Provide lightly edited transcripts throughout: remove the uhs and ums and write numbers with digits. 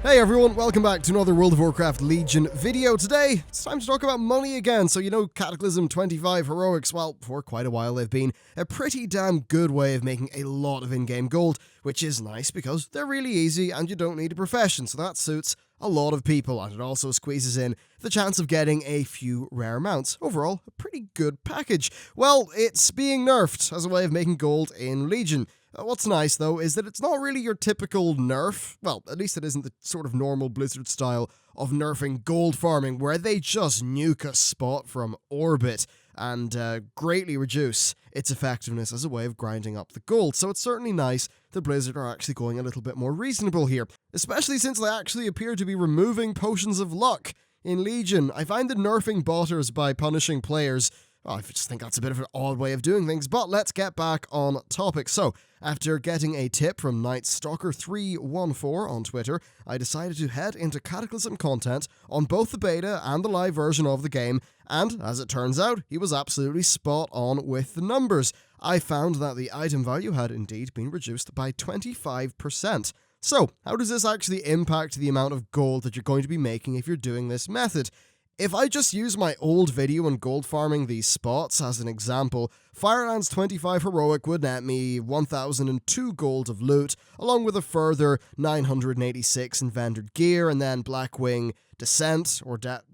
Hey everyone, welcome back to another World of Warcraft Legion video. Today, it's time to talk about money again. So you know Cataclysm 25 heroics, well, for quite a while they've been a pretty damn good way of making a lot of in-game gold, which is nice because they're really easy and you don't need a profession, so that suits a lot of people, and it also squeezes in the chance of getting a few rare mounts. Overall, a pretty good package. Well, it's being nerfed as a way of making gold in Legion. What's nice, though, is that it's not really your typical nerf. Well, at least it isn't the sort of normal Blizzard style of nerfing gold farming, where they just nuke a spot from orbit and greatly reduce its effectiveness as a way of grinding up the gold. So it's certainly nice that Blizzard are actually going a little bit more reasonable here, especially since they actually appear to be removing potions of luck in Legion. I find that nerfing botters by punishing players, well, I just think that's a bit of an odd way of doing things, but let's get back on topic. So, after getting a tip from NightStalker314 on Twitter, I decided to head into Cataclysm content on both the beta and the live version of the game, and as it turns out, he was absolutely spot on with the numbers. I found that the item value had indeed been reduced by 25%. So, how does this actually impact the amount of gold that you're going to be making if you're doing this method? If I just use my old video on gold farming these spots as an example, Firelands 25 Heroic would net me 1002 gold of loot, along with a further 986 in vended gear, and then Blackwing Descent,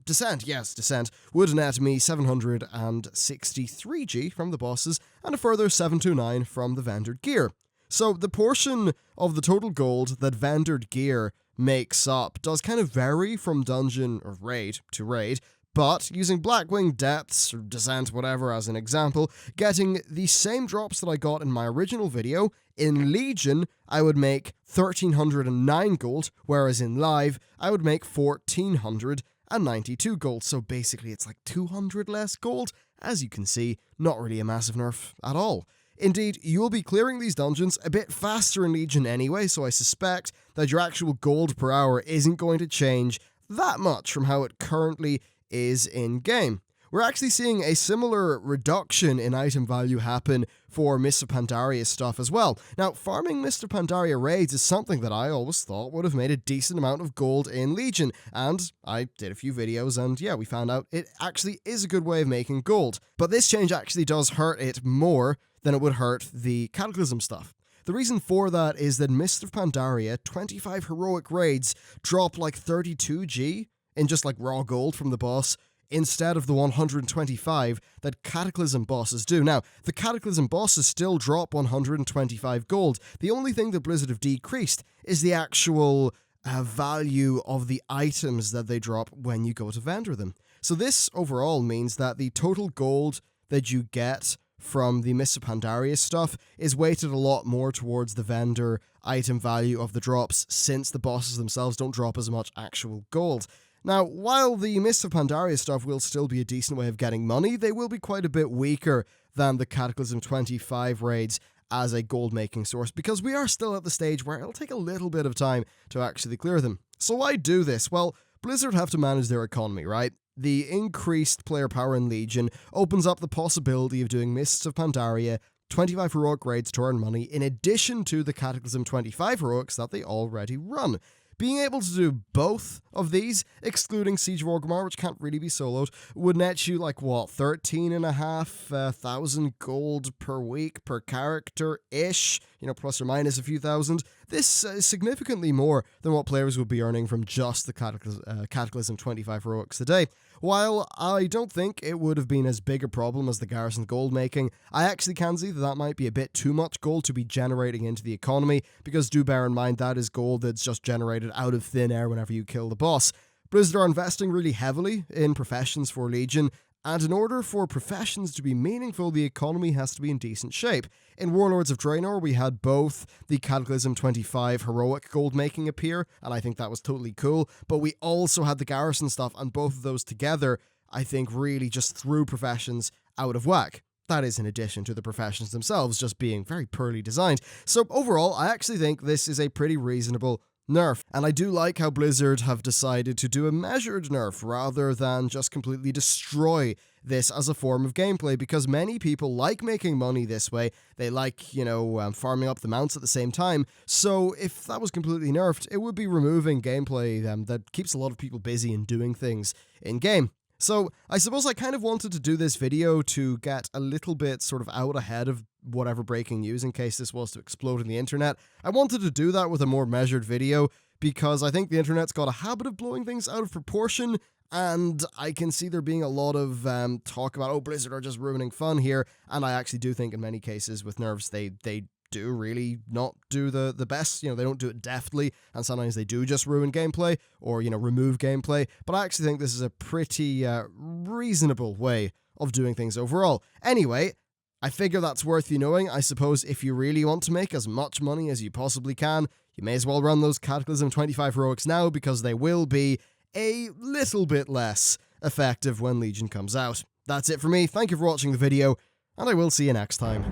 Descent, would net me 763G from the bosses, and a further 729 from the vended gear. So the portion of the total gold that vended gear makes up does kind of vary from dungeon or raid to raid, but using Blackwing Depths or Descent, whatever, as an example, getting the same drops that I got in my original video, in Legion I would make 1309 gold, whereas in live I would make 1492 gold, so basically it's like 200 less gold. As you can see, not really a massive nerf at all. Indeed, you'll be clearing these dungeons a bit faster in Legion anyway, so I suspect that your actual gold per hour isn't going to change that much from how it currently is in-game. We're actually seeing a similar reduction in item value happen for Mists of Pandaria stuff as well. Now, farming Mists of Pandaria raids is something that I always thought would have made a decent amount of gold in Legion, and I did a few videos and yeah, we found out it actually is a good way of making gold. But this change actually does hurt it more than it would hurt the Cataclysm stuff. The reason for that is that Mists of Pandaria 25 heroic raids drop like 32G in just like raw gold from the boss, instead of the 125 that Cataclysm bosses do. Now, the Cataclysm bosses still drop 125 gold. The only thing that Blizzard have decreased is the actual value of the items that they drop when you go to vendor them. So this overall means that the total gold that you get from the Mists of Pandaria stuff is weighted a lot more towards the vendor item value of the drops, since the bosses themselves don't drop as much actual gold. Now, while the Mists of Pandaria stuff will still be a decent way of getting money, they will be quite a bit weaker than the Cataclysm 25 raids as a gold-making source, because we are still at the stage where it'll take a little bit of time to actually clear them. So why do this? Well, Blizzard have to manage their economy, right? The increased player power in Legion opens up the possibility of doing Mists of Pandaria 25 heroic raids to earn money, in addition to the Cataclysm 25 heroics that they already run. Being able to do both of these, excluding Siege of Orgrimmar, which can't really be soloed, would net you like, what, 13,500 gold per week per character-ish, plus or minus a few thousand. This is significantly more than what players would be earning from just the Cataclysm 25 heroics today. While I don't think it would have been as big a problem as the Garrison gold making, I actually can see that that might be a bit too much gold to be generating into the economy, because do bear in mind that is gold that's just generated out of thin air whenever you kill the boss. Blizzard are investing really heavily in professions for Legion, and in order for professions to be meaningful, the economy has to be in decent shape. In Warlords of Draenor, we had both the Cataclysm 25 heroic gold making appear, and I think that was totally cool, but we also had the Garrison stuff, and both of those together, I think, really just threw professions out of whack. That is in addition to the professions themselves just being very poorly designed. So overall, I actually think this is a pretty reasonable nerf. And I do like how Blizzard have decided to do a measured nerf rather than just completely destroy this as a form of gameplay, because many people like making money this way. They like, farming up the mounts at the same time. So if that was completely nerfed, it would be removing gameplay that keeps a lot of people busy and doing things in-game. So I suppose I kind of wanted to do this video to get a little bit sort of out ahead of whatever breaking news in case this was to explode in the internet. I wanted to do that with a more measured video because I think the internet's got a habit of blowing things out of proportion, and I can see there being a lot of talk about, oh, Blizzard are just ruining fun here, and I actually do think in many cases with nerfs they do really not do the best. They don't do it deftly, and sometimes they do just ruin gameplay or, remove gameplay, but I actually think this is a pretty reasonable way of doing things overall. Anyway, I figure that's worth you knowing. I suppose if you really want to make as much money as you possibly can, you may as well run those Cataclysm 25 heroics now, because they will be a little bit less effective when Legion comes out. That's it for me. Thank you for watching the video, and I will see you next time.